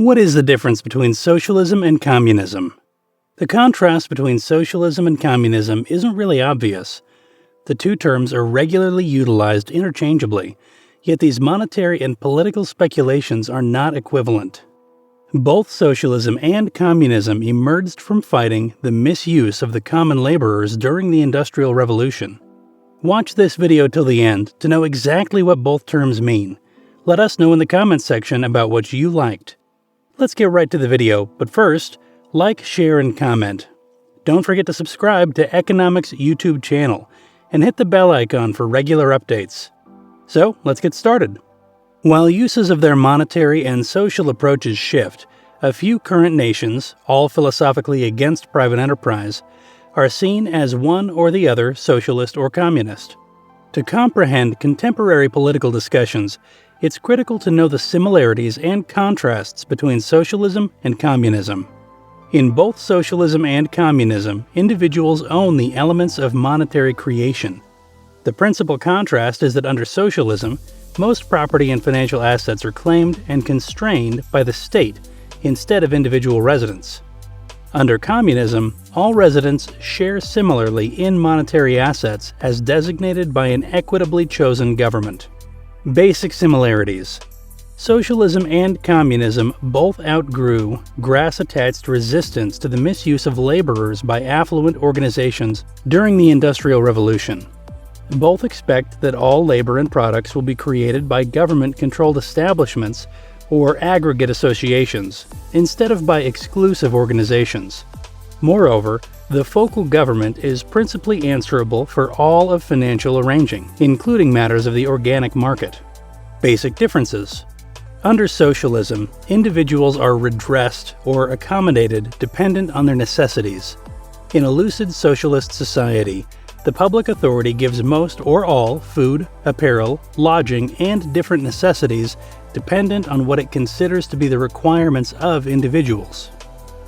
What is the difference between socialism and communism? The contrast between socialism and communism isn't really obvious. The two terms are regularly utilized interchangeably, yet these monetary and political speculations are not equivalent. Both socialism and communism emerged from fighting the misuse of the common laborers during the Industrial Revolution. Watch this video till the end to know exactly what both terms mean. Let us know in the comments section about what you liked. Let's get right to the video, but first, like, share, and comment. Don't forget to subscribe to Economics YouTube channel and hit the bell icon for regular updates. So, let's get started. While uses of their monetary and social approaches shift, a few current nations, all philosophically against private enterprise, are seen as one or the other socialist or communist. To comprehend contemporary political discussions, it's critical to know the similarities and contrasts between socialism and communism. In both socialism and communism, individuals own the elements of monetary creation. The principal contrast is that under socialism, most property and financial assets are claimed and constrained by the state instead of individual residents. Under communism, all residents share similarly in monetary assets as designated by an equitably chosen government. Basic similarities. Socialism and communism both outgrew grass-attached resistance to the misuse of laborers by affluent organizations during the Industrial Revolution. Both expect that all labor and products will be created by government-controlled establishments or aggregate associations, instead of by exclusive organizations. Moreover, the focal government is principally answerable for all of financial arranging, including matters of the organic market. Basic differences. Under socialism, individuals are redressed or accommodated dependent on their necessities. In a lucid socialist society, the public authority gives most or all food, apparel, lodging, and different necessities dependent on what it considers to be the requirements of individuals.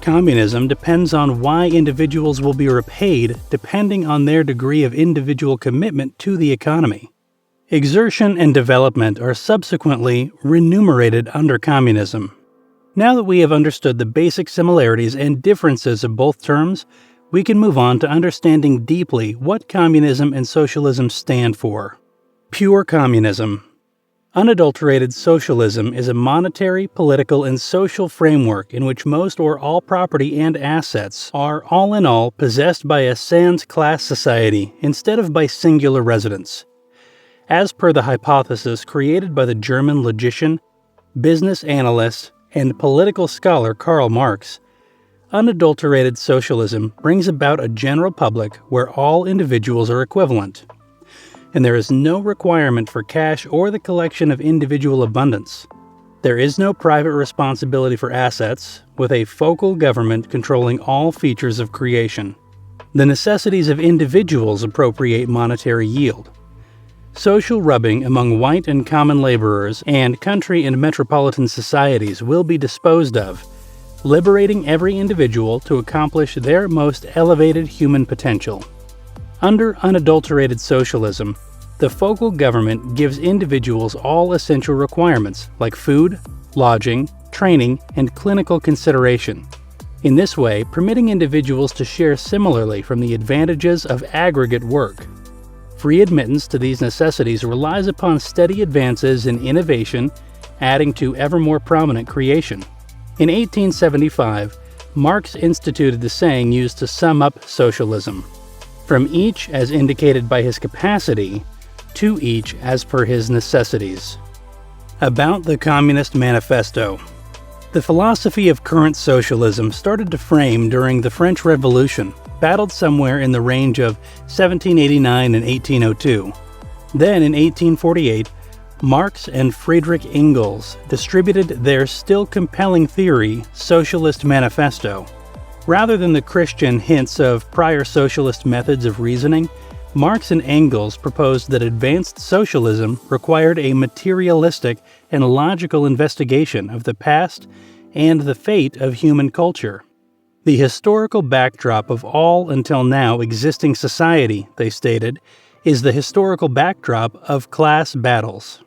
Communism depends on why individuals will be repaid depending on their degree of individual commitment to the economy. Exertion and development are subsequently remunerated under communism. Now that we have understood the basic similarities and differences of both terms, we can move on to understanding deeply what communism and socialism stand for. Pure communism. Unadulterated socialism is a monetary, political, and social framework in which most or all property and assets are all in all possessed by a sans class society instead of by singular residents. As per the hypothesis created by the German logician, business analyst, and political scholar Karl Marx, unadulterated socialism brings about a general public where all individuals are equivalent, and there is no requirement for cash or the collection of individual abundance. There is no private responsibility for assets, with a focal government controlling all features of creation. The necessities of individuals appropriate monetary yield. Social rubbing among white and common laborers and country and metropolitan societies will be disposed of, liberating every individual to accomplish their most elevated human potential. Under unadulterated socialism, the focal government gives individuals all essential requirements like food, lodging, training, and clinical consideration. In this way, permitting individuals to share similarly from the advantages of aggregate work. Free admittance to these necessities relies upon steady advances in innovation, adding to ever more prominent creation. In 1875, Marx instituted the saying used to sum up socialism: from each as indicated by his capacity, to each as per his necessities. About the Communist Manifesto. The philosophy of current socialism started to frame during the French Revolution, battled somewhere in the range of 1789 and 1802. Then in 1848, Marx and Friedrich Engels distributed their still compelling theory, Socialist Manifesto. Rather than the Christian hints of prior socialist methods of reasoning, Marx and Engels proposed that advanced socialism required a materialistic and logical investigation of the past and the fate of human culture. The historical backdrop of all until now existing society, they stated, is the historical backdrop of class battles.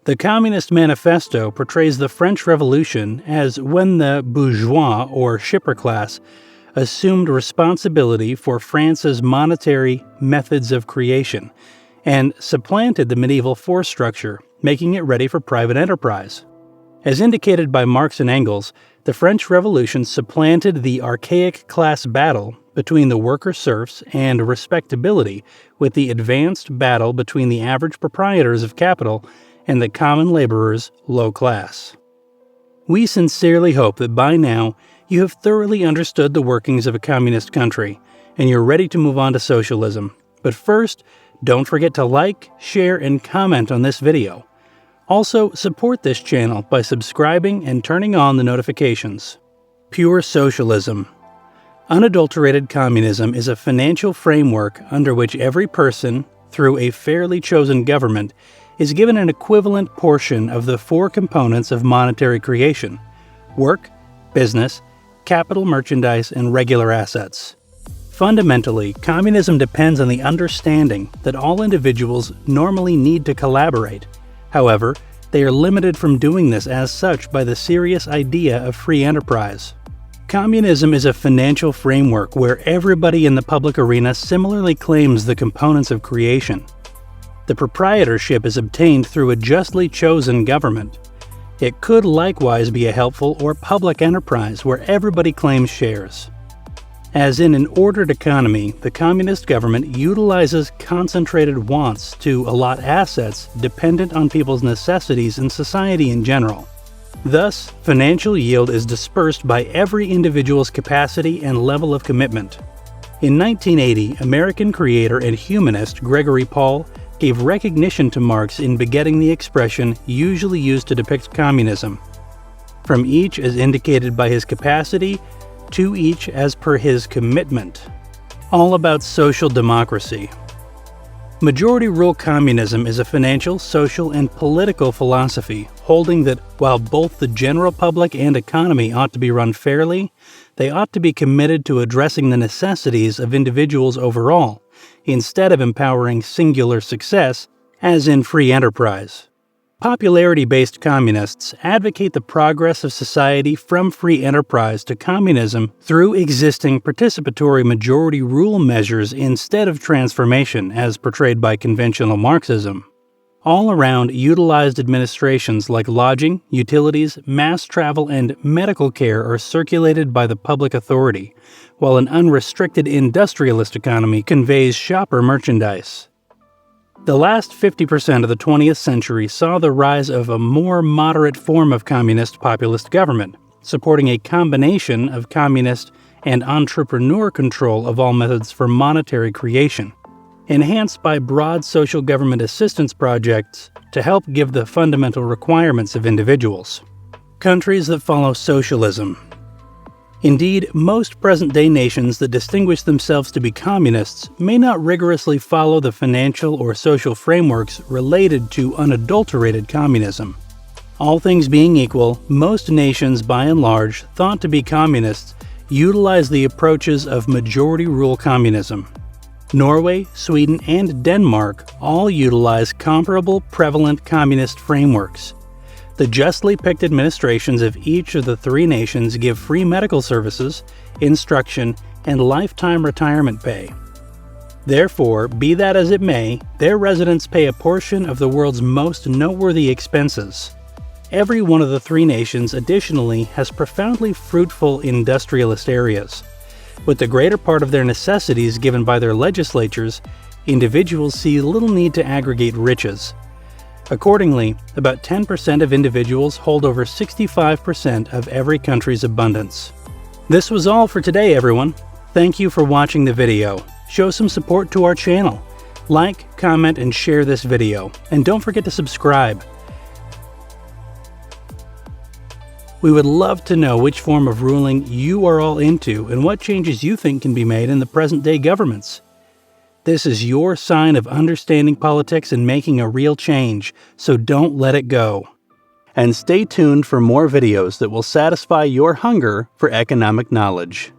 The Communist Manifesto portrays the French Revolution as when the bourgeois or shipper class assumed responsibility for France's monetary methods of creation and supplanted the medieval force structure, making it ready for private enterprise. As indicated by Marx and Engels, the French Revolution supplanted the archaic class battle between the worker serfs and respectability with the advanced battle between the average proprietors of capital and the common laborers' low class. We sincerely hope that by now you have thoroughly understood the workings of a communist country and you're ready to move on to socialism. But first, don't forget to like, share, and comment on this video. Also, support this channel by subscribing and turning on the notifications. Pure socialism. Unadulterated communism is a financial framework under which every person, through a fairly chosen government, is given an equivalent portion of the four components of monetary creation: work, business, capital, merchandise, and regular assets. Fundamentally, communism depends on the understanding that all individuals normally need to collaborate. However, they are limited from doing this as such by the serious idea of free enterprise. Communism is a financial framework where everybody in the public arena similarly claims the components of creation. The proprietorship is obtained through a justly chosen government. It could likewise be a helpful or public enterprise where everybody claims shares. As in an ordered economy, the communist government utilizes concentrated wants to allot assets dependent on people's necessities and society in general. Thus, financial yield is dispersed by every individual's capacity and level of commitment. In 1980, American creator and humanist Gregory Paul gave recognition to Marx in begetting the expression usually used to depict communism. From each as indicated by his capacity, to each as per his commitment. All about social democracy. Majority rule communism is a financial, social, and political philosophy holding that while both the general public and economy ought to be run fairly, they ought to be committed to addressing the necessities of individuals overall, instead of empowering singular success, as in free enterprise. Popularity-based communists advocate the progress of society from free enterprise to communism through existing participatory majority rule measures instead of transformation as portrayed by conventional Marxism. All-around utilized administrations like lodging, utilities, mass travel, and medical care are circulated by the public authority, while an unrestricted industrialist economy conveys shopper merchandise. The last 50% of the 20th century saw the rise of a more moderate form of communist populist government, supporting a combination of communist and entrepreneur control of all methods for monetary creation, enhanced by broad social government assistance projects to help give the fundamental requirements of individuals. Countries that follow socialism. Indeed, most present-day nations that distinguish themselves to be communists may not rigorously follow the financial or social frameworks related to unadulterated communism. All things being equal, most nations by and large thought to be communists utilize the approaches of majority rule communism. Norway, Sweden, and Denmark all utilize comparable prevalent communist frameworks. The justly picked administrations of each of the three nations give free medical services, instruction, and lifetime retirement pay. Therefore, be that as it may, their residents pay a portion of the world's most noteworthy expenses. Every one of the three nations additionally has profoundly fruitful industrialist areas. With the greater part of their necessities given by their legislatures, individuals see little need to aggregate riches. Accordingly, about 10% of individuals hold over 65% of every country's abundance. This was all for today, everyone. Thank you for watching the video. Show some support to our channel. Like, comment, and share this video. And don't forget to subscribe. We would love to know which form of ruling you are all into and what changes you think can be made in the present-day governments. This is your sign of understanding politics and making a real change, so don't let it go. And stay tuned for more videos that will satisfy your hunger for economic knowledge.